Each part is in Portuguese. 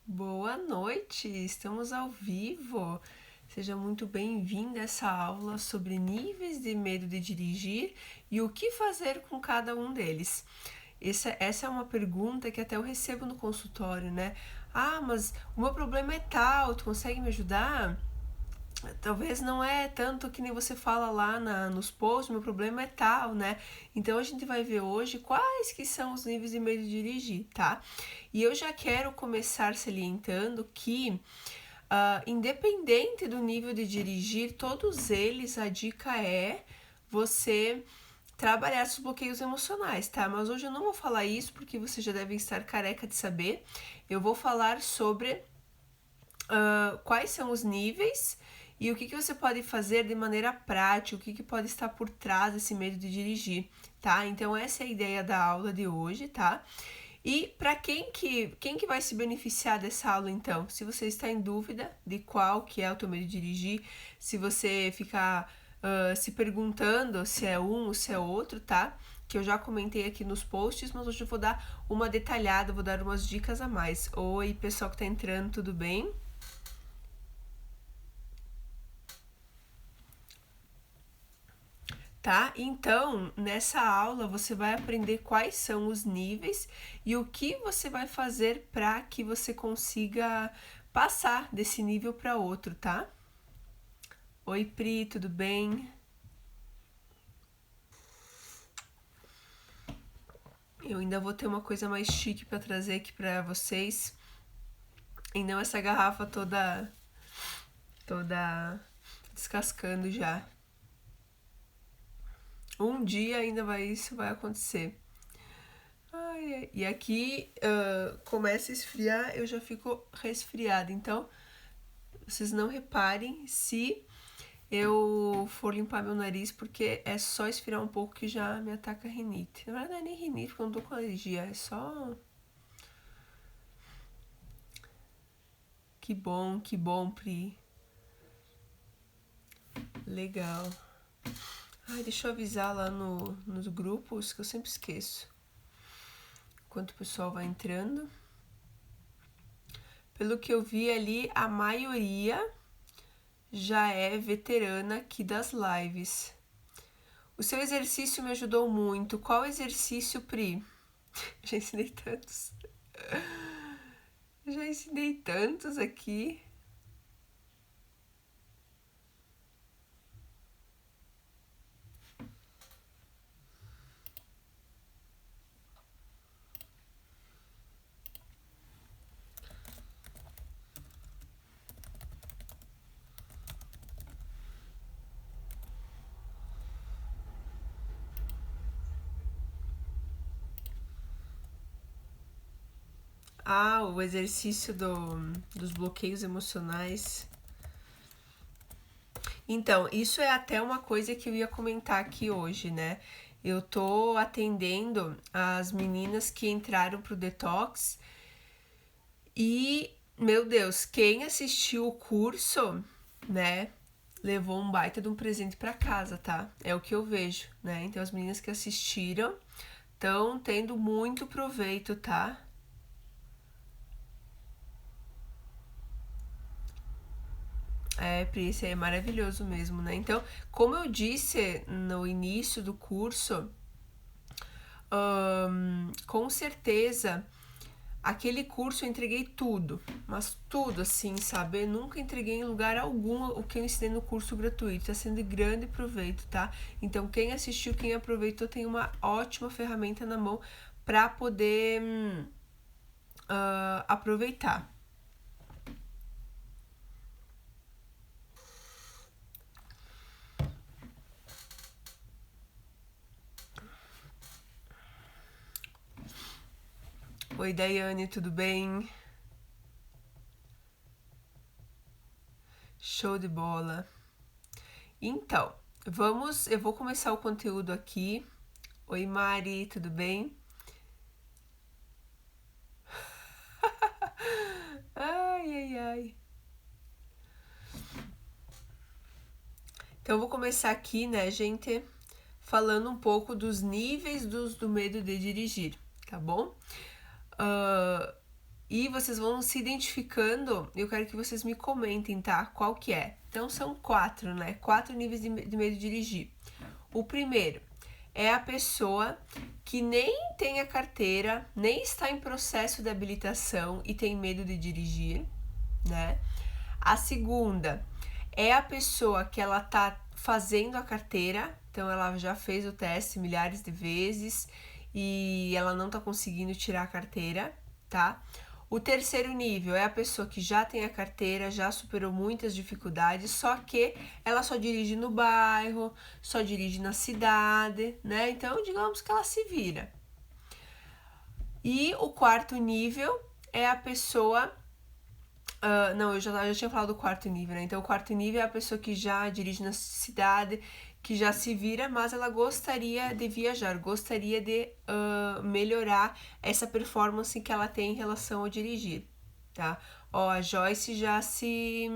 Boa noite, estamos ao vivo. Seja muito bem-vindo a essa aula sobre níveis de medo de dirigir e o que fazer com cada um deles. Essa é uma pergunta que até eu recebo no consultório, né? Ah, mas o meu problema é tal, tu consegue me ajudar? Talvez não é tanto que nem você fala lá nos posts, meu problema é tal, né? Então a gente vai ver hoje quais que são os níveis de medo de dirigir, tá? E eu já quero começar salientando que, independente do nível de dirigir, todos eles, a dica é você trabalhar os bloqueios emocionais, tá? Mas hoje eu não vou falar isso porque você já deve estar careca de saber. Eu vou falar sobre quais são os níveis e o que você pode fazer de maneira prática, o que pode estar por trás desse medo de dirigir, tá? Então essa é a ideia da aula de hoje, tá? E para quem que vai se beneficiar dessa aula então? Se você está em dúvida de qual que é o teu medo de dirigir, se você ficar se perguntando se é um ou se é outro, tá? Que eu já comentei aqui nos posts, mas hoje eu vou dar uma detalhada, vou dar umas dicas a mais. Oi, pessoal que tá entrando, tudo bem? Tá? Então, nessa aula você vai aprender quais são os níveis e o que você vai fazer para que você consiga passar desse nível para outro, tá? Oi, Pri, tudo bem? Eu ainda vou ter uma coisa mais chique para trazer aqui para vocês. E não essa garrafa toda descascando já. Um dia ainda isso vai acontecer. Ai, e aqui começa a esfriar, eu já fico resfriada. Então, vocês não reparem se eu for limpar meu nariz, porque é só esfriar um pouco que já me ataca rinite. Na verdade, não é nem rinite, porque eu não tô com alergia, é só. Que bom, Pri. Legal. Ai, deixa eu avisar lá nos grupos, que eu sempre esqueço. Enquanto o pessoal vai entrando. Pelo que eu vi ali, a maioria já é veterana aqui das lives. O seu exercício me ajudou muito. Qual exercício, Pri? Já ensinei tantos. Já ensinei tantos aqui. Ah, o exercício dos bloqueios emocionais. Então, isso é até uma coisa que eu ia comentar aqui hoje, né? Eu tô atendendo as meninas que entraram pro detox e, meu Deus, quem assistiu o curso, né, levou um baita de um presente para casa, tá? É o que eu vejo, né? Então, as meninas que assistiram estão tendo muito proveito, tá? É, Pri, isso aí é maravilhoso mesmo, né? Então, como eu disse no início do curso, com certeza aquele curso eu entreguei tudo, mas tudo assim, sabe? Eu nunca entreguei em lugar algum o que eu ensinei no curso gratuito, tá sendo de grande proveito, tá? Então, quem assistiu, quem aproveitou, tem uma ótima ferramenta na mão para poder aproveitar. Oi, Daiane, tudo bem? Show de bola. Então, eu vou começar o conteúdo aqui. Oi, Mari, tudo bem? Ai, ai, ai. Então, eu vou começar aqui, né, gente, falando um pouco dos níveis do medo de dirigir, tá bom? Uh, E vocês vão se identificando, eu quero que vocês me comentem, tá? Qual que é? Então, são 4, né? 4 níveis de medo de dirigir. O primeiro é a pessoa que nem tem a carteira, nem está em processo de habilitação e tem medo de dirigir, né? A segunda é a pessoa que ela tá fazendo a carteira, então ela já fez o teste milhares de vezes e ela não tá conseguindo tirar a carteira, tá? O terceiro nível é a pessoa que já tem a carteira, já superou muitas dificuldades, só que ela só dirige no bairro, só dirige na cidade, né? Então, digamos que ela se vira. E o quarto nível é a pessoa... não, eu já tinha falado do quarto nível, né? Então, o quarto nível é a pessoa que já dirige na cidade, que já se vira, mas ela gostaria de viajar, gostaria de melhorar essa performance que ela tem em relação ao dirigir, tá? Ó, a Joyce já se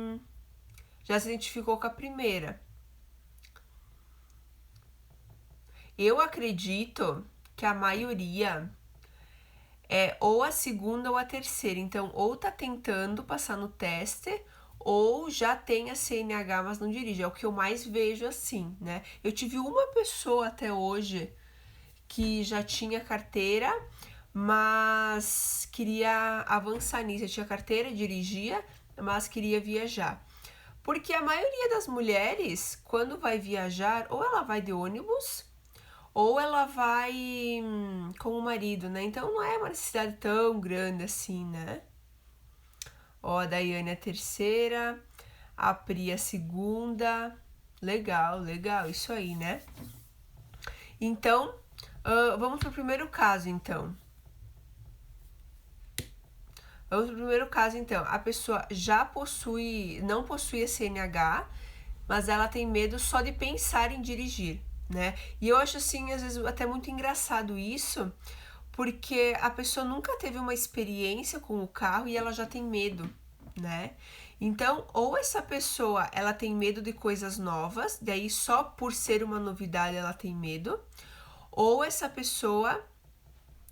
identificou com a primeira. Eu acredito que a maioria é ou a segunda ou a terceira. Então, ou tá tentando passar no teste, ou já tem a CNH, mas não dirige. É o que eu mais vejo assim, né? Eu tive uma pessoa até hoje que já tinha carteira, mas queria avançar nisso. Eu tinha carteira, dirigia, mas queria viajar. Porque a maioria das mulheres, quando vai viajar, ou ela vai de ônibus, ou ela vai com o marido, né? Então não é uma necessidade tão grande assim, né? Ó, a Daiane a terceira, a Pri a segunda. Legal, legal, isso aí, né? Então, vamos pro primeiro caso, então. Vamos pro primeiro caso, então. A pessoa já não possui a CNH, mas ela tem medo só de pensar em dirigir, né? E eu acho, assim, às vezes até muito engraçado isso, porque a pessoa nunca teve uma experiência com o carro e ela já tem medo, né? Então, ou essa pessoa, ela tem medo de coisas novas, daí só por ser uma novidade ela tem medo, ou essa pessoa,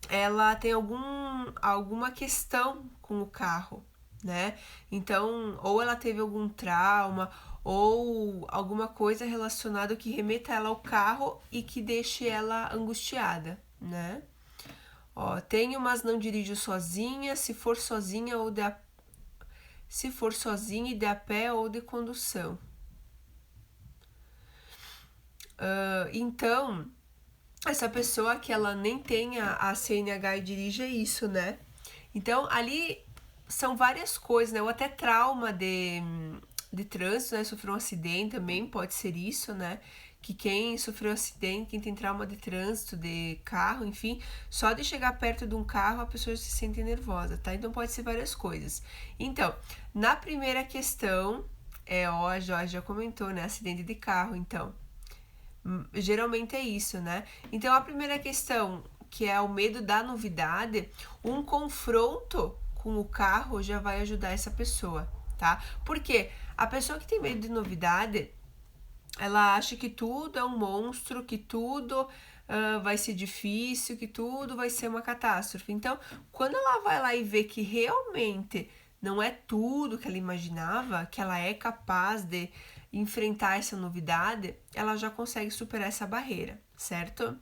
ela tem alguma questão com o carro, né? Então, ou ela teve algum trauma, ou alguma coisa relacionada que remeta ela ao carro e que deixe ela angustiada, né? Ó, tenho, mas não dirijo sozinha, se for sozinha e de a pé ou de condução. Então, essa pessoa que ela nem tenha a CNH e dirige é isso, né? Então, ali são várias coisas, né? Ou até trauma de trânsito, né? Sofreu um acidente também, pode ser isso, né? Que quem sofreu acidente, quem tem trauma de trânsito, de carro, enfim, só de chegar perto de um carro a pessoa se sente nervosa, tá? Então pode ser várias coisas. Então, na primeira questão, a Jorge já comentou, né? Acidente de carro, então. Geralmente é isso, né? Então a primeira questão, que é o medo da novidade, um confronto com o carro já vai ajudar essa pessoa, tá? Porque a pessoa que tem medo de novidade, ela acha que tudo é um monstro, que tudo vai ser difícil, que tudo vai ser uma catástrofe. Então, quando ela vai lá e vê que realmente não é tudo que ela imaginava, que ela é capaz de enfrentar essa novidade, ela já consegue superar essa barreira, certo?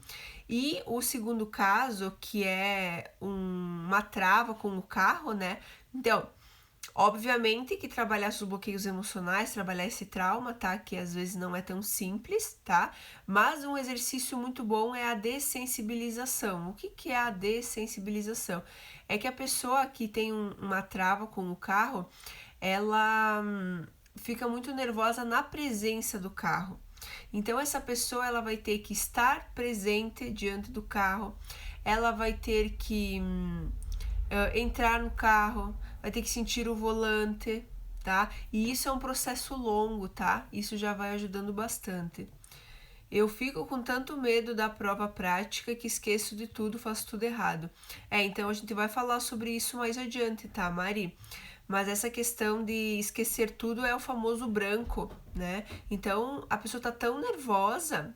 E o segundo caso, que é uma trava com o carro, né? Então, obviamente que trabalhar os bloqueios emocionais, trabalhar esse trauma, tá? Que às vezes não é tão simples, tá? Mas um exercício muito bom é a dessensibilização. O que é a dessensibilização? É que a pessoa que tem uma trava com o carro, ela fica muito nervosa na presença do carro. Então essa pessoa ela vai ter que estar presente diante do carro, ela vai ter que entrar no carro, vai ter que sentir o volante, tá? E isso é um processo longo, tá? Isso já vai ajudando bastante. Eu fico com tanto medo da prova prática que esqueço de tudo, faço tudo errado. Então a gente vai falar sobre isso mais adiante, tá, Mari? Mas essa questão de esquecer tudo é o famoso branco, né? Então a pessoa tá tão nervosa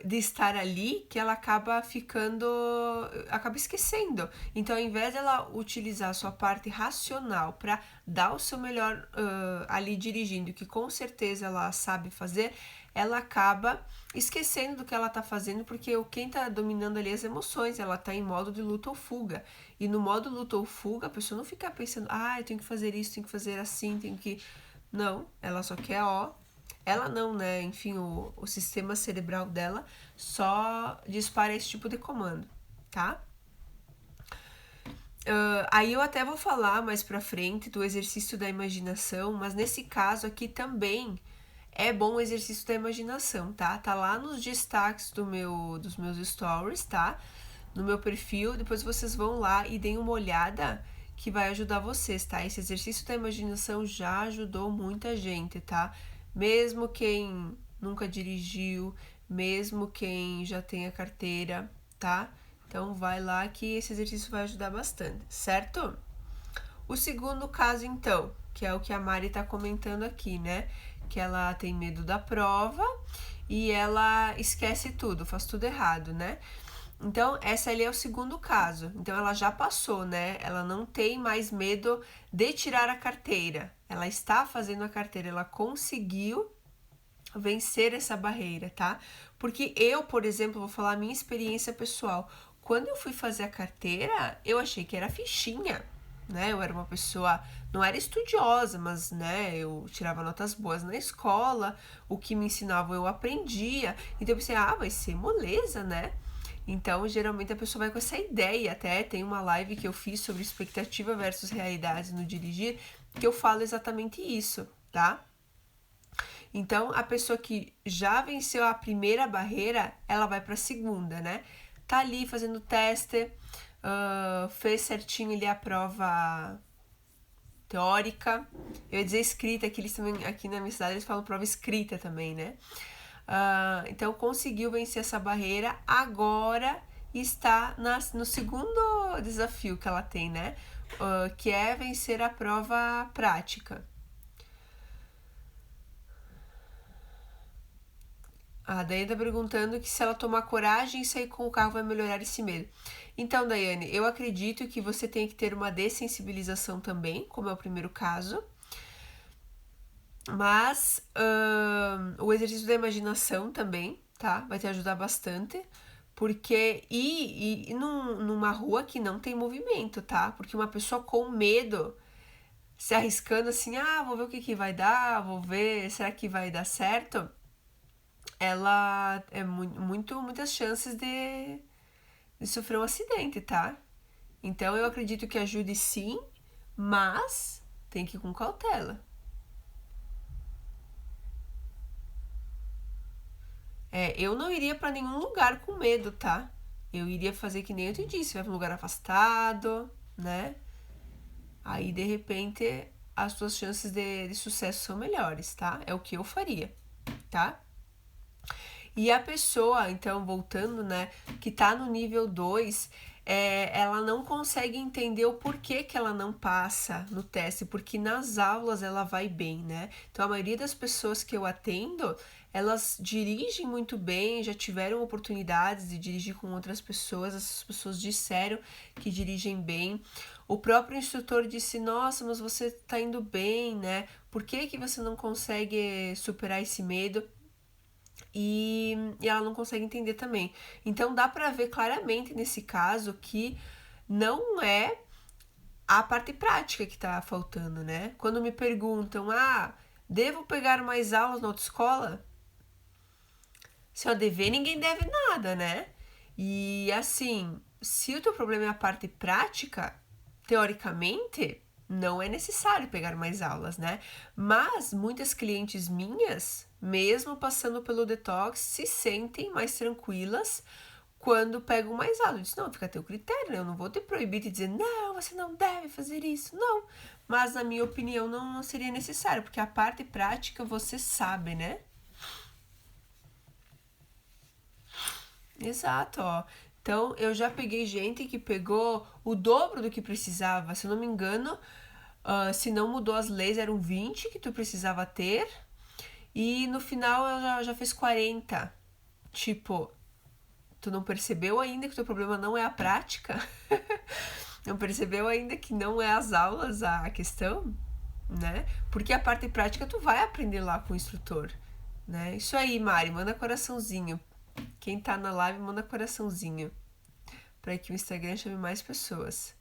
de estar ali que ela acaba esquecendo. Então, ao invés dela utilizar a sua parte racional para dar o seu melhor ali dirigindo, que com certeza ela sabe fazer, ela acaba esquecendo do que ela tá fazendo, porque quem tá dominando ali as emoções, ela tá em modo de luta ou fuga. E no modo luta ou fuga, a pessoa não fica pensando, eu tenho que fazer isso, tenho que fazer assim, tenho que... Não, ela só quer, ela não, né? Enfim, o sistema cerebral dela só dispara esse tipo de comando, tá? Aí eu até vou falar mais pra frente do exercício da imaginação, mas nesse caso aqui também é bom o exercício da imaginação, tá? Tá lá nos destaques dos meus stories, tá? No meu perfil, depois vocês vão lá e deem uma olhada que vai ajudar vocês, tá? Esse exercício da imaginação já ajudou muita gente, tá? Mesmo quem nunca dirigiu, mesmo quem já tem a carteira, tá? Então vai lá que esse exercício vai ajudar bastante, certo? O segundo caso, então, que é o que a Mari tá comentando aqui, né? Que ela tem medo da prova e ela esquece tudo, faz tudo errado, né? Então, essa ali é o segundo caso. Então, ela já passou, né? Ela não tem mais medo de tirar a carteira. Ela está fazendo a carteira, ela conseguiu vencer essa barreira, tá? Porque eu, por exemplo, vou falar a minha experiência pessoal. Quando eu fui fazer a carteira, eu achei que era fichinha, né? Eu era uma pessoa, não era estudiosa, mas, né, eu tirava notas boas na escola, o que me ensinavam eu aprendia. Então eu pensei, vai ser moleza, né? Então, geralmente a pessoa vai com essa ideia. Até tem uma live que eu fiz sobre expectativa versus realidade no dirigir, que eu falo exatamente isso, tá? Então, a pessoa que já venceu a primeira barreira, ela vai para a segunda, né? Tá ali fazendo teste, fez certinho ali a prova teórica. Eu ia dizer escrita, que eles também, aqui na minha cidade, eles falam prova escrita também, né? Então, conseguiu vencer essa barreira. Agora está no segundo desafio que ela tem, né? Que é vencer a prova prática. A Daiane tá perguntando que se ela tomar coragem e sair com o carro vai melhorar esse medo. Então, Daiane, eu acredito que você tem que ter uma dessensibilização também, como é o primeiro caso. Mas o exercício da imaginação também, tá? Vai te ajudar bastante. Porque ir numa rua que não tem movimento, tá? Porque uma pessoa com medo, se arriscando assim, vou ver o que vai dar, vou ver, será que vai dar certo? Ela é muitas chances de sofrer um acidente, tá? Então eu acredito que ajude sim, mas tem que ir com cautela. Eu não iria para nenhum lugar com medo, tá? Eu iria fazer que nem eu te disse, vai para um lugar afastado, né? Aí de repente as suas chances de sucesso são melhores, tá? É o que eu faria, tá? E a pessoa, então, voltando, né, que tá no nível 2, ela não consegue entender o porquê que ela não passa no teste, porque nas aulas ela vai bem, né? Então, a maioria das pessoas que eu atendo, elas dirigem muito bem, já tiveram oportunidades de dirigir com outras pessoas, essas pessoas disseram que dirigem bem. O próprio instrutor disse, nossa, mas você tá indo bem, né? Por que você não consegue superar esse medo? E ela não consegue entender também. Então dá para ver claramente nesse caso que não é a parte prática que tá faltando, né? Quando me perguntam, devo pegar mais aulas na autoescola? Se eu dever, ninguém deve nada, né? E assim, se o teu problema é a parte prática, teoricamente, não é necessário pegar mais aulas, né? Mas muitas clientes minhas, mesmo passando pelo detox, se sentem mais tranquilas quando pegam mais aulas. Eu disse, não, fica a teu critério, né? Eu não vou te proibir de dizer, não, você não deve fazer isso, não. Mas, na minha opinião, não seria necessário, porque a parte prática você sabe, né? Exato, ó. Então, eu já peguei gente que pegou o dobro do que precisava. Se eu não me engano, se não mudou as leis, eram 20 que tu precisava ter. E no final ela já fez 40. Tipo, tu não percebeu ainda que o teu problema não é a prática? Não percebeu ainda que não é as aulas a questão, né? Porque a parte prática tu vai aprender lá com o instrutor, né? Isso aí, Mari, manda coraçãozinho. Quem tá na live, manda coraçãozinho. Para que o Instagram chame mais pessoas.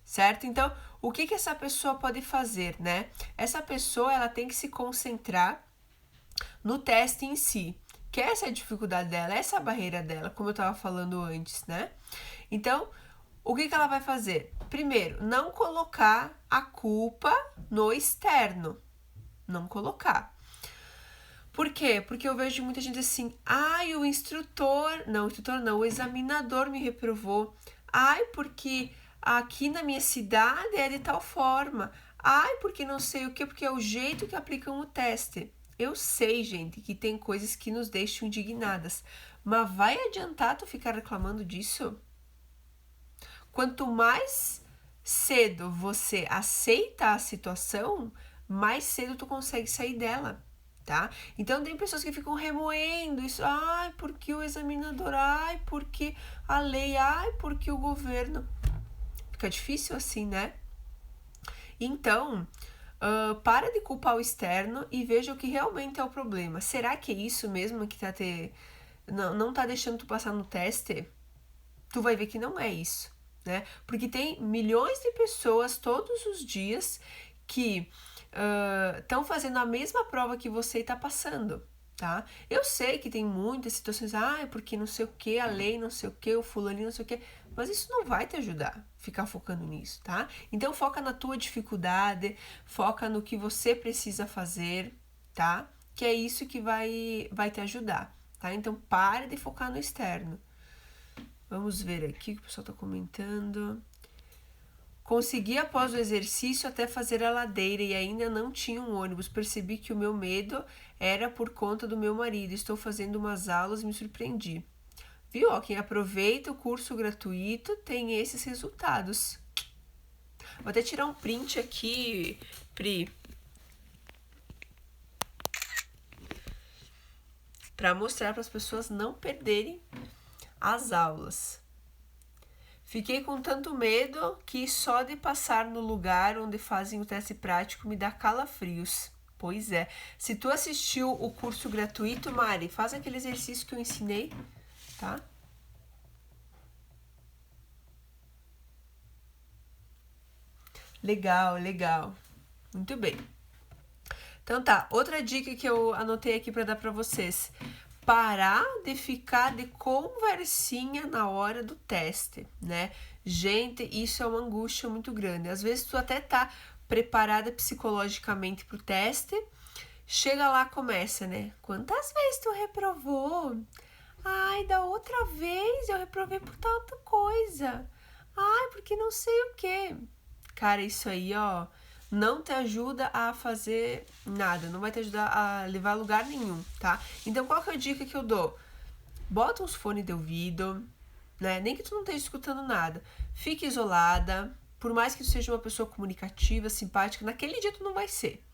Certo? Então, o que que essa pessoa pode fazer, né? Essa pessoa, ela tem que se concentrar no teste em si, que essa é a dificuldade dela, essa é a barreira dela, como eu estava falando antes, né? Então, o que que ela vai fazer? Primeiro, não colocar a culpa no externo. Não colocar. Por quê? Porque eu vejo muita gente assim, ai, o instrutor não, o examinador me reprovou. Ai, porque aqui na minha cidade é de tal forma. Ai, porque não sei o que, porque é o jeito que aplicam o teste. Eu sei, gente, que tem coisas que nos deixam indignadas, mas vai adiantar tu ficar reclamando disso? Quanto mais cedo você aceita a situação, mais cedo tu consegue sair dela, tá? Então tem pessoas que ficam remoendo isso, ai, porque o examinador, ai, porque a lei, ai, porque o governo. Fica difícil assim, né? Então, para de culpar o externo e veja o que realmente é o problema. Será que é isso mesmo que não tá deixando tu passar no teste? Tu vai ver que não é isso, né? Porque tem milhões de pessoas todos os dias que estão fazendo a mesma prova que você e tá passando, tá? Eu sei que tem muitas situações, porque não sei o que, a lei não sei o que, o fulaninho não sei o que, mas isso não vai te ajudar, ficar focando nisso, tá? Então foca na tua dificuldade, foca no que você precisa fazer, tá? Que é isso que vai te ajudar, tá? Então pare de focar no externo. Vamos ver aqui o que o pessoal está comentando. Consegui após o exercício até fazer a ladeira e ainda não tinha um ônibus. Percebi que o meu medo era por conta do meu marido. Estou fazendo umas aulas e me surpreendi. Viu? Ó, quem aproveita o curso gratuito tem esses resultados. Vou até tirar um print aqui, Pri, para mostrar para as pessoas não perderem as aulas. Fiquei com tanto medo que só de passar no lugar onde fazem o teste prático me dá calafrios. Pois é. Se tu assistiu o curso gratuito, Mari, faz aquele exercício que eu ensinei, tá? Legal, legal. Muito bem. Então tá, outra dica que eu anotei aqui para dar para vocês. Parar de ficar de conversinha na hora do teste, né? Gente, isso é uma angústia muito grande. Às vezes tu até tá preparada psicologicamente pro teste, chega lá, começa, né? Quantas vezes tu reprovou? Ai, da outra vez eu reprovei por tal outra coisa. Ai, porque não sei o quê. Cara, isso aí, ó, não te ajuda a fazer nada, não vai te ajudar a levar a lugar nenhum, tá? Então, qual que é a dica que eu dou? Bota uns fones de ouvido, né? Nem que tu não esteja escutando nada. Fique isolada, por mais que tu seja uma pessoa comunicativa, simpática, naquele dia tu não vai ser.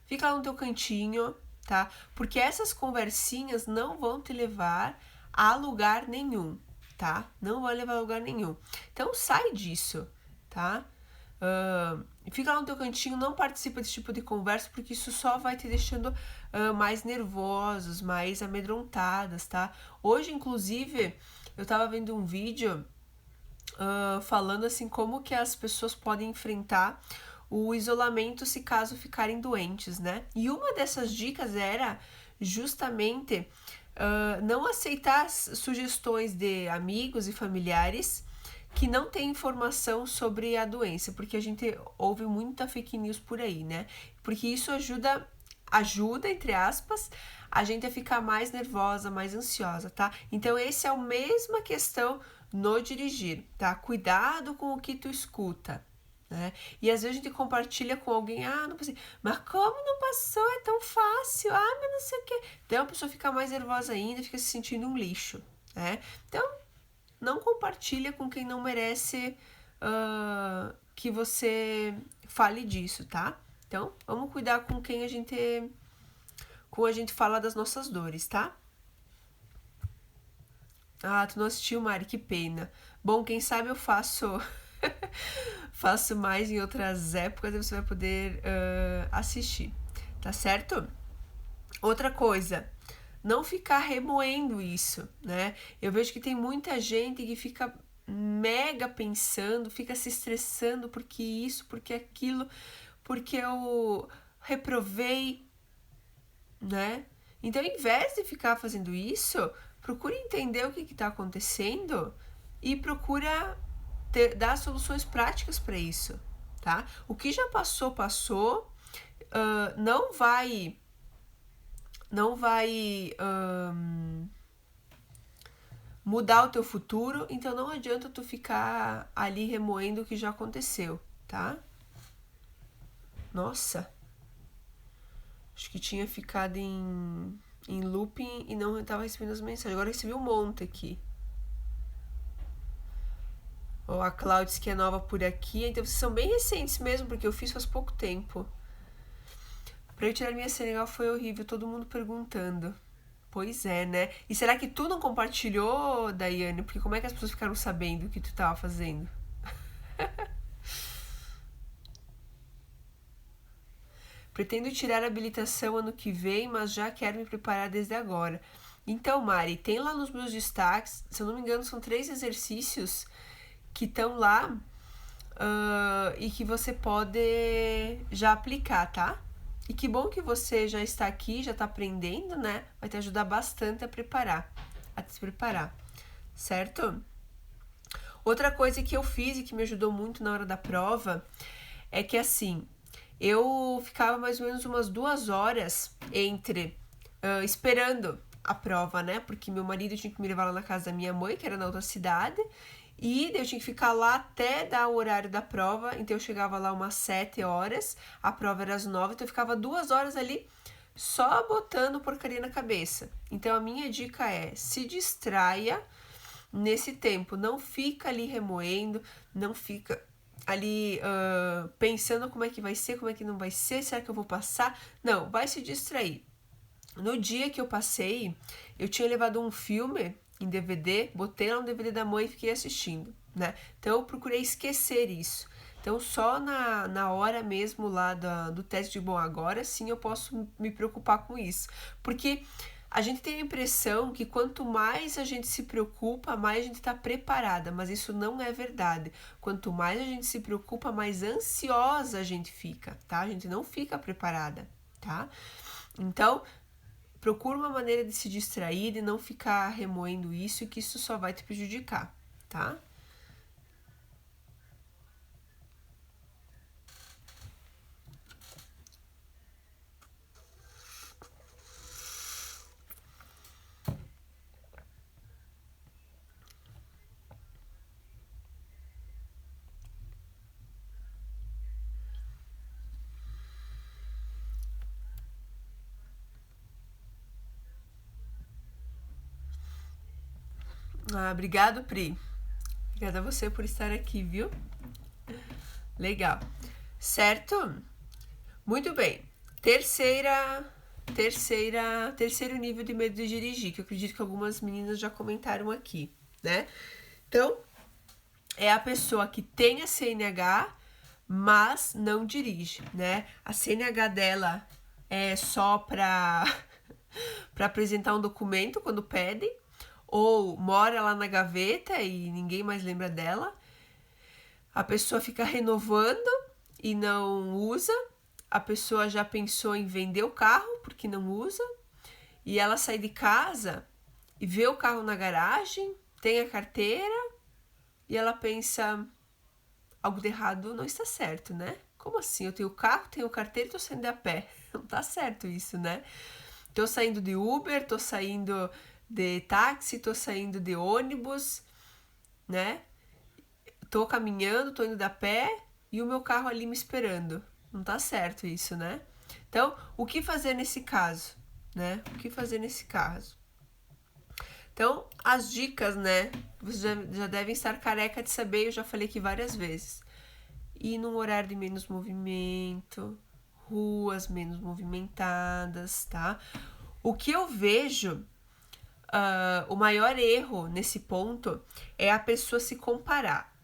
Fica lá no teu cantinho, tá? Porque essas conversinhas não vão te levar a lugar nenhum, tá? Não vai levar a lugar nenhum. Então, sai disso, tá? Fica lá no teu cantinho, não participa desse tipo de conversa, porque isso só vai te deixando mais nervosos, mais amedrontadas, tá? Hoje, inclusive, eu tava vendo um vídeo falando assim como que as pessoas podem enfrentar o isolamento se caso ficarem doentes, né? E uma dessas dicas era justamente não aceitar as sugestões de amigos e familiares que não tem informação sobre a doença, porque a gente ouve muita fake news por aí, né? Porque isso ajuda, entre aspas, a gente a ficar mais nervosa, mais ansiosa, tá? Então, esse é a mesma questão no dirigir, tá? Cuidado com o que tu escuta, né? E às vezes a gente compartilha com alguém, não passei, mas como não passou? É tão fácil, mas não sei o quê. Então, a pessoa fica mais nervosa ainda, fica se sentindo um lixo, né? Então, não compartilha com quem não merece que você fale disso, tá? Então, vamos cuidar com com a gente falar das nossas dores, tá? Ah, tu não assistiu, Mari, que pena. Bom, quem sabe eu faço faço mais em outras épocas e você vai poder assistir, tá certo? Outra coisa, não ficar remoendo isso, né? Eu vejo que tem muita gente que fica mega pensando, fica se estressando porque isso, porque aquilo, porque eu reprovei, né? Então, em vez de ficar fazendo isso, procure entender o que está acontecendo e procura dar soluções práticas para isso, tá? O que já passou, passou. Não vai mudar o teu futuro, então não adianta tu ficar ali remoendo o que já aconteceu, tá? Nossa, acho que tinha ficado em looping e não estava recebendo as mensagens. Agora recebi um monte aqui. Ó, a Cláudia que é nova por aqui, então vocês são bem recentes mesmo, porque eu fiz faz pouco tempo. Pra eu tirar minha Senegal foi horrível, todo mundo perguntando. Pois é, né? E será que tu não compartilhou, Daiane? Porque como é que as pessoas ficaram sabendo o que tu tava fazendo? Pretendo tirar a habilitação ano que vem, mas já quero me preparar desde agora. Então, Mari, tem lá nos meus destaques, se eu não me engano, são 3 exercícios que estão lá e que você pode já aplicar, tá? E que bom que você já está aqui, já está aprendendo, né? Vai te ajudar bastante a se preparar, certo? Outra coisa que eu fiz e que me ajudou muito na hora da prova é que assim, eu ficava mais ou menos umas 2 horas esperando a prova, né? Porque meu marido tinha que me levar lá na casa da minha mãe, que era na outra cidade, e eu tinha que ficar lá até dar o horário da prova, então eu chegava lá umas 7 horas, a prova era às 9, então eu ficava 2 horas ali só botando porcaria na cabeça. Então a minha dica é, se distraia nesse tempo, não fica ali remoendo, não fica ali pensando como é que vai ser, como é que não vai ser, será que eu vou passar? Não, vai se distrair. No dia que eu passei, eu tinha levado um filme em DVD, botei lá no DVD da mãe e fiquei assistindo, né? Então eu procurei esquecer isso. Então só na hora mesmo lá do teste de bom agora, sim eu posso me preocupar com isso. Porque a gente tem a impressão que quanto mais a gente se preocupa, mais a gente está preparada, mas isso não é verdade. Quanto mais a gente se preocupa, mais ansiosa a gente fica, tá? A gente não fica preparada, tá? Então, procura uma maneira de se distrair, de não ficar remoendo isso, que isso só vai te prejudicar, tá? Ah, obrigado, Pri. Obrigada a você por estar aqui, viu? Legal. Certo? Muito bem. Terceiro nível de medo de dirigir, que eu acredito que algumas meninas já comentaram aqui, né? Então, é a pessoa que tem a CNH, mas não dirige, né? A CNH dela é só para apresentar um documento quando pede, ou mora lá na gaveta e ninguém mais lembra dela. A pessoa fica renovando e não usa. A pessoa já pensou em vender o carro porque não usa. E ela sai de casa e vê o carro na garagem, tem a carteira e ela pensa, algo de errado não está certo, né? Como assim? Eu tenho carro, tenho carteira e tô saindo a pé. Não tá certo isso, né? Tô saindo de Uber, tô saindo de táxi, tô saindo de ônibus, né? Tô caminhando, tô indo a pé e o meu carro ali me esperando. Não tá certo isso, né? Então, o que fazer nesse caso, né? O que fazer nesse caso? Então, as dicas, né? Vocês já devem estar careca de saber, eu já falei aqui várias vezes. Ir num horário de menos movimento, ruas menos movimentadas, tá? O que eu vejo, o maior erro nesse ponto é a pessoa se comparar.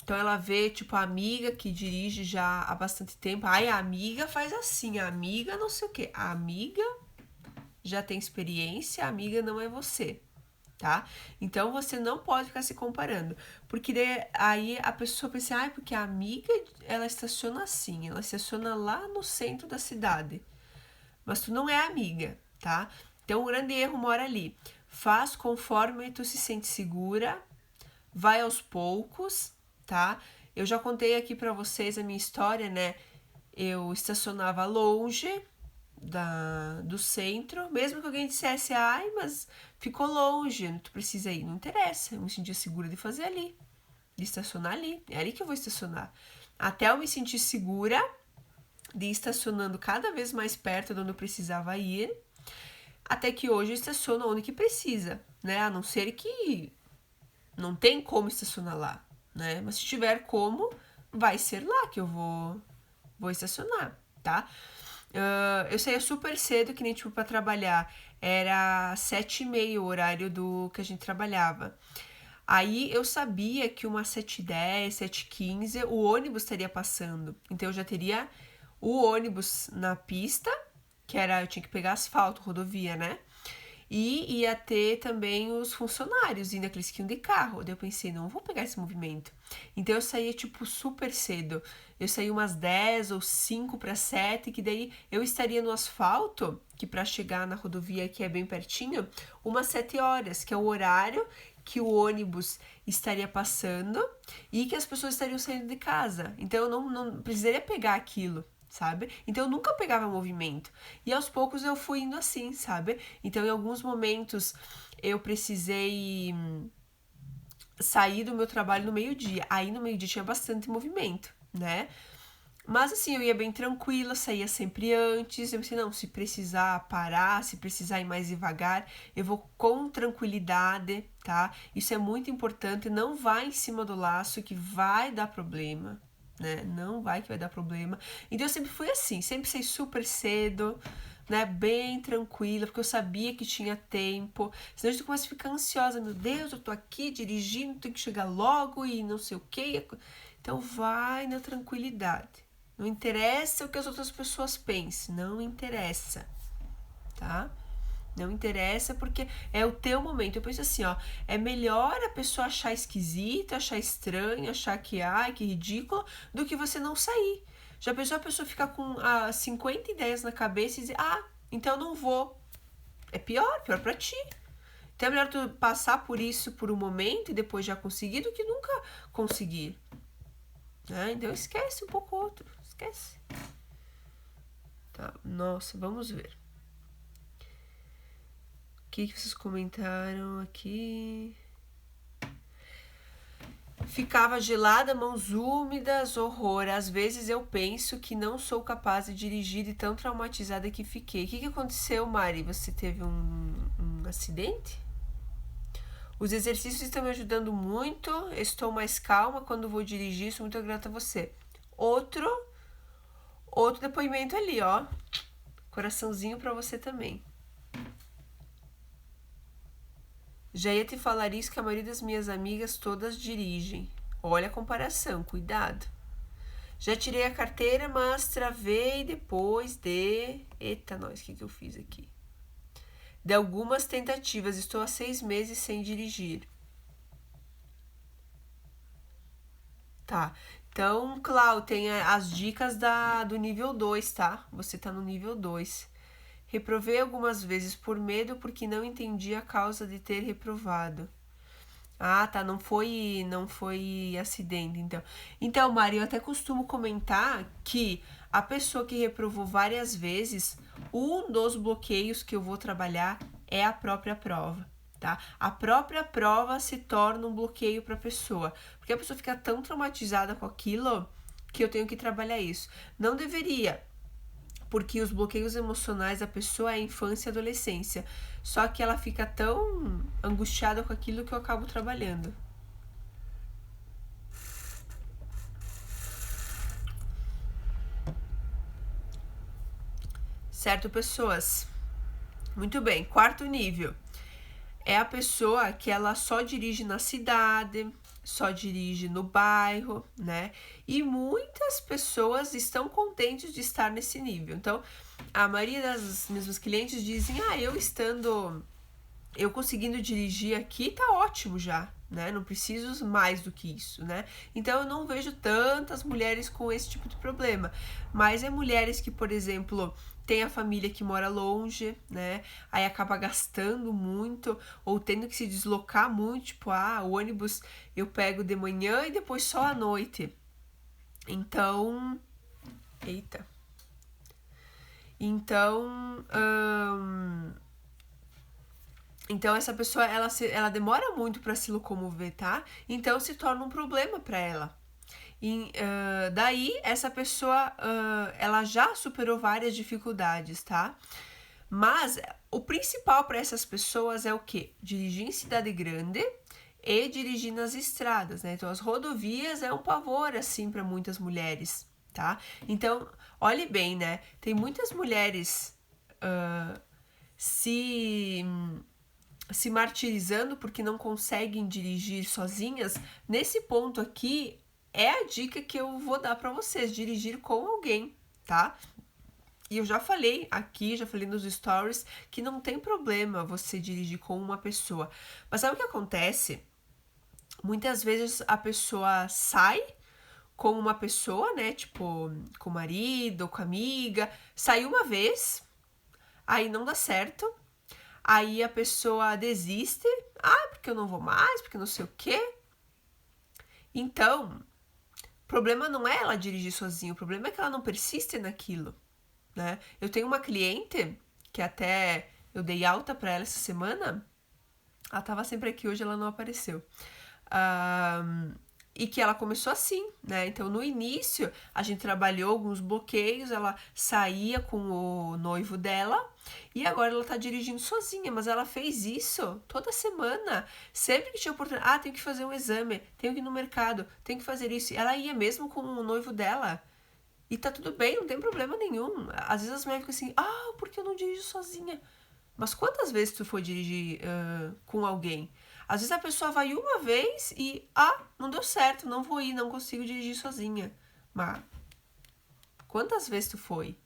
Então ela vê, tipo, a amiga que dirige já há bastante tempo. Ai, a amiga faz assim, a amiga não sei o quê. A amiga já tem experiência, a amiga não é você, tá? Então você não pode ficar se comparando. Porque aí a pessoa pensa, ai, porque a amiga, ela estaciona assim, ela estaciona lá no centro da cidade. Mas tu não é amiga, tá? Então o grande erro mora ali. Faz conforme tu se sente segura, vai aos poucos, tá? Eu já contei aqui pra vocês a minha história, né? Eu estacionava longe do centro, mesmo que alguém dissesse, ai, mas ficou longe, tu precisa ir. Não interessa, eu me sentia segura de fazer ali, de estacionar ali. É ali que eu vou estacionar. Até eu me sentir segura de ir estacionando cada vez mais perto de onde eu precisava ir, até que hoje eu estaciono onde que precisa, né? A não ser que não tem como estacionar lá, né? Mas se tiver como, vai ser lá que eu vou estacionar, tá? Eu saía super cedo, que nem tipo pra trabalhar. Era 7h30 o horário do que a gente trabalhava. Aí eu sabia que umas 7h10, 7h15 o ônibus estaria passando. Então eu já teria o ônibus na pista, que era, eu tinha que pegar asfalto, rodovia, né? E ia ter também os funcionários indo aqueles que iam de carro. Daí eu pensei, não vou pegar esse movimento. Então eu saía tipo super cedo. Eu saía umas 10 ou 5 para 7, que daí eu estaria no asfalto, que para chegar na rodovia que é bem pertinho, umas 7 horas, que é o horário que o ônibus estaria passando e que as pessoas estariam saindo de casa. Então eu não precisaria pegar aquilo, sabe? Então eu nunca pegava movimento. E aos poucos eu fui indo assim, sabe? Então em alguns momentos eu precisei sair do meu trabalho no meio-dia. Aí no meio-dia tinha bastante movimento, né? Mas assim, eu ia bem tranquila, saía sempre antes. Eu pensei, não, se precisar parar, se precisar ir mais devagar, eu vou com tranquilidade, tá? Isso é muito importante. Não vai em cima do laço que vai dar problema, né? Não vai que vai dar problema. Então eu sempre fui assim, sempre saí super cedo, né? Bem tranquila, porque eu sabia que tinha tempo. Senão a gente começa a ficar ansiosa. Meu Deus, eu tô aqui dirigindo, tenho que chegar logo e não sei o quê. Então vai na tranquilidade. Não interessa o que as outras pessoas pensem, não interessa, tá? Não interessa porque é o teu momento. Eu penso assim, ó, é melhor a pessoa achar esquisito, achar estranho, achar que, ai, que ridículo, do que você não sair. Já pensou a pessoa ficar com 50 ideias na cabeça e dizer, então eu não vou. É pior pra ti. Então é melhor tu passar por isso por um momento e depois já conseguir do que nunca conseguir. Né? Então esquece um pouco o outro. Esquece. Tá, nossa, vamos ver. O que vocês comentaram aqui? Ficava gelada, mãos úmidas, horror. Às vezes eu penso que não sou capaz de dirigir de tão traumatizada que fiquei. O que aconteceu, Mari? Você teve um acidente? Os exercícios estão me ajudando muito. Estou mais calma quando vou dirigir. Sou muito grata a você. Outro depoimento ali, ó. Coraçãozinho pra você também. Já ia te falar isso, que a maioria das minhas amigas todas dirigem. Olha a comparação, cuidado. Já tirei a carteira, mas travei depois de... Eita, nós, o que eu fiz aqui? De algumas tentativas, estou há 6 meses sem dirigir. Tá, então, Clau, tem as dicas do nível 2, tá? Você tá no nível 2. Reprovei algumas vezes por medo, porque não entendi a causa de ter reprovado. Tá, não foi acidente, então. Então, Mari, eu até costumo comentar que a pessoa que reprovou várias vezes, um dos bloqueios que eu vou trabalhar é a própria prova, tá? A própria prova se torna um bloqueio para a pessoa, porque a pessoa fica tão traumatizada com aquilo que eu tenho que trabalhar isso. Não deveria, porque os bloqueios emocionais da pessoa é a infância e a adolescência. Só que ela fica tão angustiada com aquilo que eu acabo trabalhando. Certo, pessoas? Muito bem. Quarto nível é a pessoa que ela só dirige na cidade, só dirige no bairro, né? E muitas pessoas estão contentes de estar nesse nível. Então, a maioria das mesmas clientes dizem: eu conseguindo dirigir aqui tá ótimo já, né? Não preciso mais do que isso, né? Então eu não vejo tantas mulheres com esse tipo de problema, mas é mulheres que, por exemplo, tem a família que mora longe, né? Aí acaba gastando muito ou tendo que se deslocar muito, tipo, o ônibus eu pego de manhã e depois só à noite. Então, eita. Então essa pessoa ela demora muito para se locomover, tá? Então se torna um problema para ela. Daí essa pessoa ela já superou várias dificuldades, tá? Mas o principal para essas pessoas é o quê? Dirigir em cidade grande e dirigir nas estradas, né? Então as rodovias é um pavor assim para muitas mulheres, tá? Então olhe bem, né? Tem muitas mulheres se martirizando porque não conseguem dirigir sozinhas. Nesse ponto aqui é a dica que eu vou dar para vocês: dirigir com alguém, tá? E eu já falei aqui, já falei nos stories, que não tem problema você dirigir com uma pessoa. Mas sabe o que acontece? Muitas vezes a pessoa sai com uma pessoa, né? Tipo, com o marido, com a amiga. Saiu uma vez, aí não dá certo. Aí a pessoa desiste. Porque eu não vou mais, porque não sei o quê. Então, o problema não é ela dirigir sozinha, o problema é que ela não persiste naquilo, né? Eu tenho uma cliente que até eu dei alta para ela essa semana. Ela tava sempre aqui, hoje ela não apareceu. E que ela começou assim, né? Então, no início, a gente trabalhou alguns bloqueios, ela saía com o noivo dela e agora ela tá dirigindo sozinha, mas ela fez isso toda semana. Sempre que tinha oportunidade, tenho que fazer um exame, tenho que ir no mercado, tenho que fazer isso. Ela ia mesmo com o noivo dela. E tá tudo bem, não tem problema nenhum. Às vezes as mulheres ficam assim, porque eu não dirijo sozinha? Mas quantas vezes tu foi dirigir com alguém? Às vezes a pessoa vai uma vez e, não deu certo, não vou ir, não consigo dirigir sozinha. Mas quantas vezes tu foi?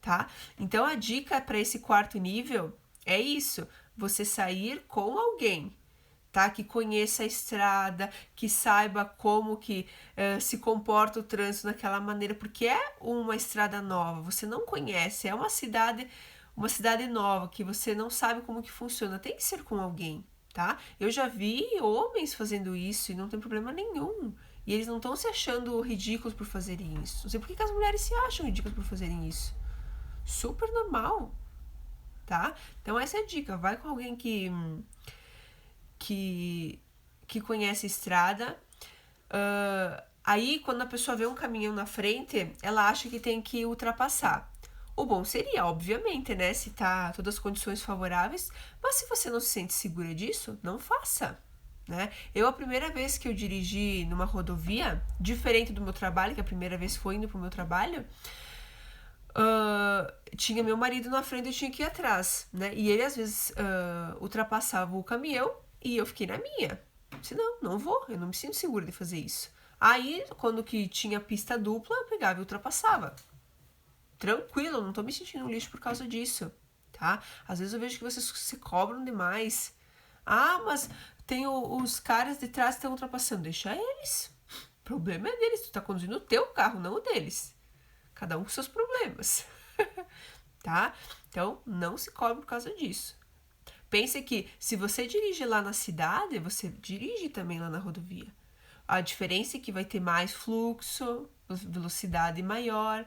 Tá? Então a dica para esse quarto nível é isso: você sair com alguém, tá? Que conheça a estrada, que saiba como que se comporta o trânsito naquela maneira, porque é uma estrada nova, você não conhece, é uma cidade nova que você não sabe como que funciona, tem que ser com alguém, tá? Eu já vi homens fazendo isso e não tem problema nenhum. E eles não estão se achando ridículos por fazerem isso. Não sei por que as mulheres se acham ridículas por fazerem isso. Super normal, tá? Então essa é a dica, vai com alguém que conhece a estrada. Aí, quando a pessoa vê um caminhão na frente, ela acha que tem que ultrapassar. O bom seria, obviamente, né, se tá todas as condições favoráveis, mas se você não se sente segura disso, não faça, né? A primeira vez que eu dirigi numa rodovia, diferente do meu trabalho, que a primeira vez foi indo pro meu trabalho, tinha meu marido na frente e eu tinha que ir atrás, né? E ele, às vezes, ultrapassava o caminhão e eu fiquei na minha. Disse, não vou, eu não me sinto segura de fazer isso. Aí, quando que tinha pista dupla, eu pegava e ultrapassava. Tranquilo, não tô me sentindo um lixo por causa disso, tá? Às vezes eu vejo que vocês se cobram demais. Mas tem os caras de trás que estão ultrapassando. Deixa eles. O problema é deles. Tu tá conduzindo o teu carro, não o deles. Cada um com seus problemas. Tá? Então, não se cobre por causa disso. Pense que se você dirige lá na cidade, você dirige também lá na rodovia. A diferença é que vai ter mais fluxo, velocidade maior.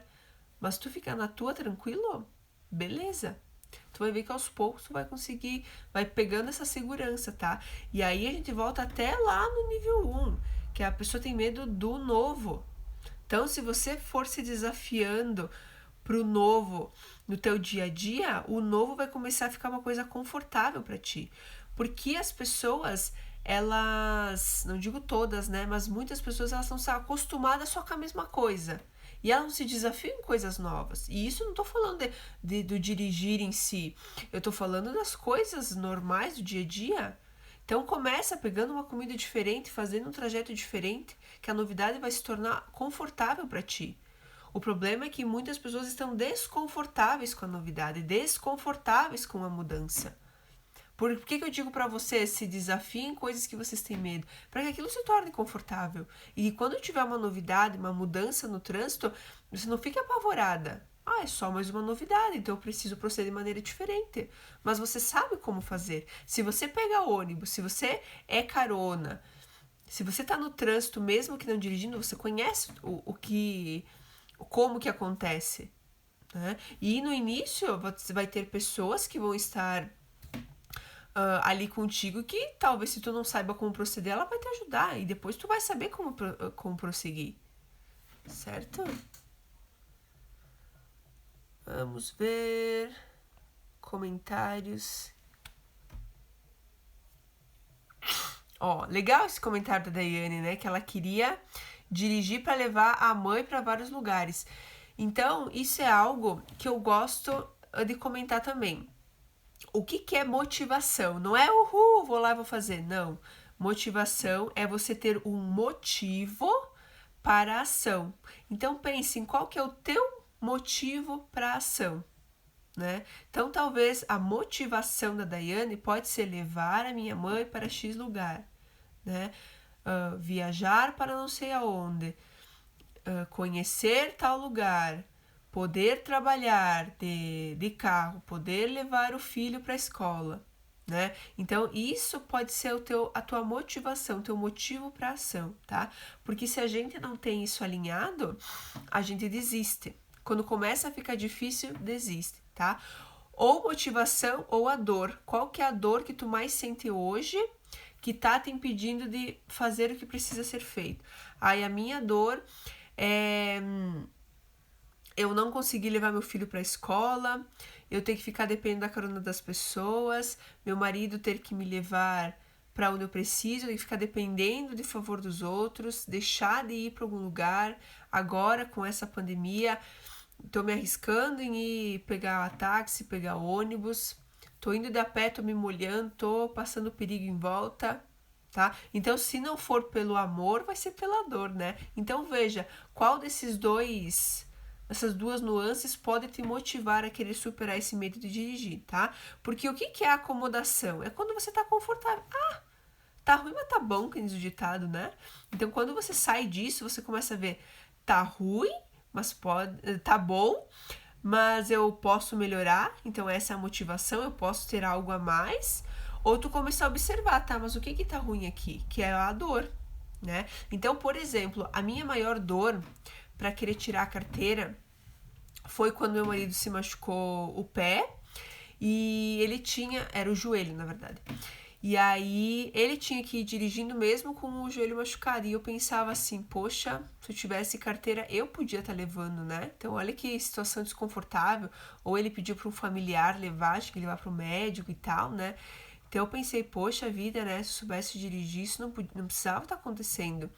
Mas tu ficar na tua tranquilo, beleza. Tu vai ver que aos poucos tu vai conseguir, vai pegando essa segurança, tá? E aí a gente volta até lá no nível 1, que a pessoa tem medo do novo. Então, se você for se desafiando pro novo no teu dia a dia, o novo vai começar a ficar uma coisa confortável para ti. Porque as pessoas, elas, não digo todas, né, mas muitas pessoas elas estão acostumadas só com a mesma coisa. E elas não se desafiam em coisas novas. E isso eu não tô falando do dirigir em si. Eu tô falando das coisas normais do dia a dia. Então começa pegando uma comida diferente, fazendo um trajeto diferente, que a novidade vai se tornar confortável para ti. O problema é que muitas pessoas estão desconfortáveis com a novidade, desconfortáveis com a mudança. Por que eu digo para vocês, se desafiem coisas que vocês têm medo? Para que aquilo se torne confortável. E quando tiver uma novidade, uma mudança no trânsito, você não fique apavorada. Ah, é só mais uma novidade, então eu preciso proceder de maneira diferente. Mas você sabe como fazer. Se você pega ônibus, se você é carona, se você está no trânsito, mesmo que não dirigindo, você conhece como que acontece. Né? E no início, você vai ter pessoas que vão estar ali contigo que talvez se tu não saiba como proceder, ela vai te ajudar e depois tu vai saber como prosseguir, certo? Vamos ver comentários. Ó, legal esse comentário da Daiane, né? Que ela queria dirigir para levar a mãe para vários lugares. Então, isso é algo que eu gosto de comentar também. O que é motivação? Não é uhul, vou lá e vou fazer. Não. Motivação é você ter um motivo para a ação. Então pense em qual que é o teu motivo para a ação. Né? Então talvez a motivação da Daiane pode ser levar a minha mãe para X lugar. Né? Viajar para não sei aonde. Conhecer tal lugar. Poder trabalhar de carro, poder levar o filho para a escola, né? Então, isso pode ser a tua motivação, teu motivo para ação, tá? Porque se a gente não tem isso alinhado, a gente desiste. Quando começa a ficar difícil, desiste, tá? Ou motivação ou a dor. Qual que é a dor que tu mais sente hoje que tá te impedindo de fazer o que precisa ser feito? Aí a minha dor é eu não consegui levar meu filho para a escola, eu ter que ficar dependendo da carona das pessoas, meu marido ter que me levar para onde eu preciso, eu ter que ficar dependendo de favor dos outros, deixar de ir para algum lugar. Agora, com essa pandemia, estou me arriscando em ir pegar táxi, pegar ônibus, estou indo de a pé, estou me molhando, estou passando perigo em volta. Tá? Então, se não for pelo amor, vai ser pela dor, né? Então, veja, qual essas duas nuances pode te motivar a querer superar esse medo de dirigir, tá? Porque o que é acomodação? É quando você tá confortável. Ah, tá ruim, mas tá bom, que diz o ditado, né? Então, quando você sai disso, você começa a ver, tá ruim, mas tá bom, mas eu posso melhorar. Então, essa é a motivação, eu posso ter algo a mais. Ou tu começar a observar, tá? Mas o que tá ruim aqui? Que é a dor, né? Então, por exemplo, a minha maior dor para querer tirar a carteira foi quando meu marido se machucou o pé e era o joelho, na verdade. E aí ele tinha que ir dirigindo mesmo com o joelho machucado. E eu pensava assim, poxa, se eu tivesse carteira, eu podia estar levando, né? Então olha que situação desconfortável. Ou ele pediu para um familiar levar, acho que levar para o médico e tal, né? Então eu pensei, poxa vida, né? Se eu soubesse dirigir, isso não precisava estar acontecendo.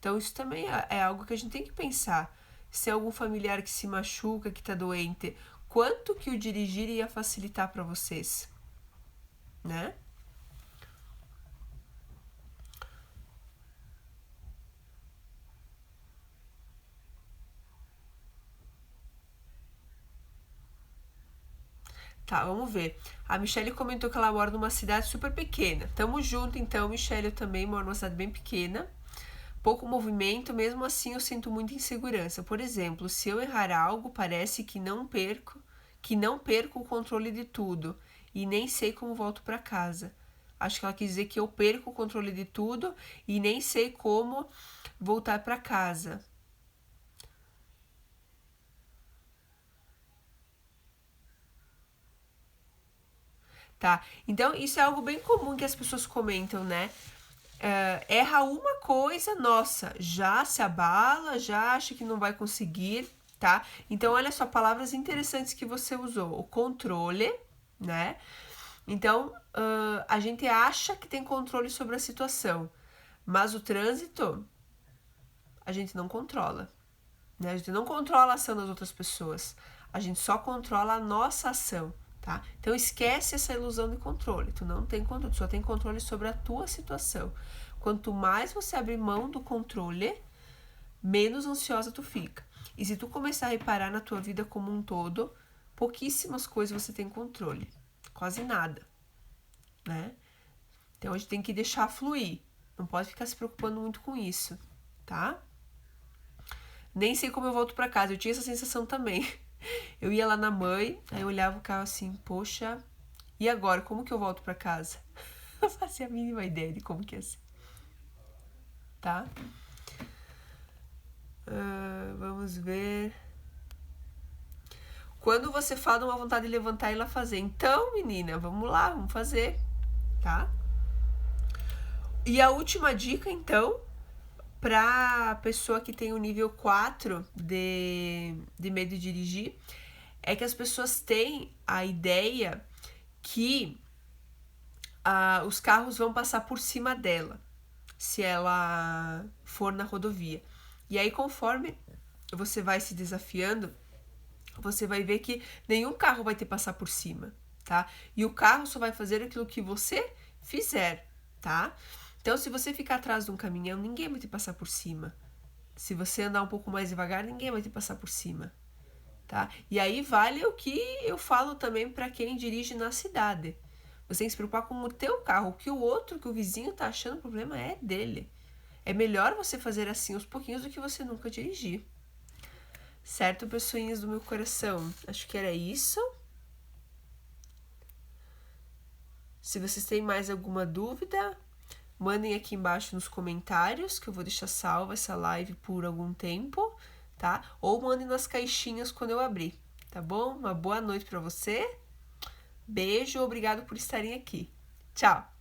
Então isso também é algo que a gente tem que pensar. Se é algum familiar que se machuca, que tá doente, quanto que o dirigir ia facilitar para vocês, né? Tá, vamos ver. A Michelle comentou que ela mora numa cidade super pequena. Tamo junto, então, Michelle, eu também moro numa cidade bem pequena. Pouco movimento, mesmo assim eu sinto muita insegurança. Por exemplo, se eu errar algo, parece que não perco o controle de tudo e nem sei como volto para casa. Acho que ela quis dizer que eu perco o controle de tudo e nem sei como voltar para casa. Tá? Então, isso é algo bem comum que as pessoas comentam, né? Erra uma coisa, nossa, já se abala, já acha que não vai conseguir, tá? Então, olha só, palavras interessantes que você usou. O controle, né? Então, a gente acha que tem controle sobre a situação, mas o trânsito a gente não controla, né? A gente não controla a ação das outras pessoas, a gente só controla a nossa ação, tá? Então esquece essa ilusão de controle, tu não tem controle, tu só tem controle sobre a tua situação. Quanto mais você abrir mão do controle, menos ansiosa tu fica. E se tu começar a reparar na tua vida como um todo, pouquíssimas coisas você tem controle, quase nada, né? Então a gente tem que deixar fluir, não pode ficar se preocupando muito com isso, tá? Nem sei como eu volto pra casa, eu tinha essa sensação também. Eu ia lá na mãe, aí eu olhava o carro assim, poxa, e agora, como que eu volto pra casa? Não fazia a mínima ideia de como que ia ser, tá? Vamos ver. Quando você fala uma vontade de levantar e ir lá fazer. Então, menina, vamos lá, vamos fazer, tá? E a última dica, então, pra pessoa que tem o nível 4 de medo de dirigir, é que as pessoas têm a ideia que os carros vão passar por cima dela, se ela for na rodovia. E aí, conforme você vai se desafiando, você vai ver que nenhum carro vai te passar por cima, tá? E o carro só vai fazer aquilo que você fizer, tá? Então, se você ficar atrás de um caminhão, ninguém vai te passar por cima. Se você andar um pouco mais devagar, ninguém vai te passar por cima, tá? E aí vale o que eu falo também para quem dirige na cidade. Você tem que se preocupar com o teu carro, o que o outro, que o vizinho tá achando, o problema é dele. É melhor você fazer assim aos pouquinhos do que você nunca dirigir. Certo, pessoinhas do meu coração? Acho que era isso. Se vocês têm mais alguma dúvida, mandem aqui embaixo nos comentários, que eu vou deixar salva essa live por algum tempo, tá? Ou mandem nas caixinhas quando eu abrir, tá bom? Uma boa noite para você. Beijo, obrigado por estarem aqui. Tchau!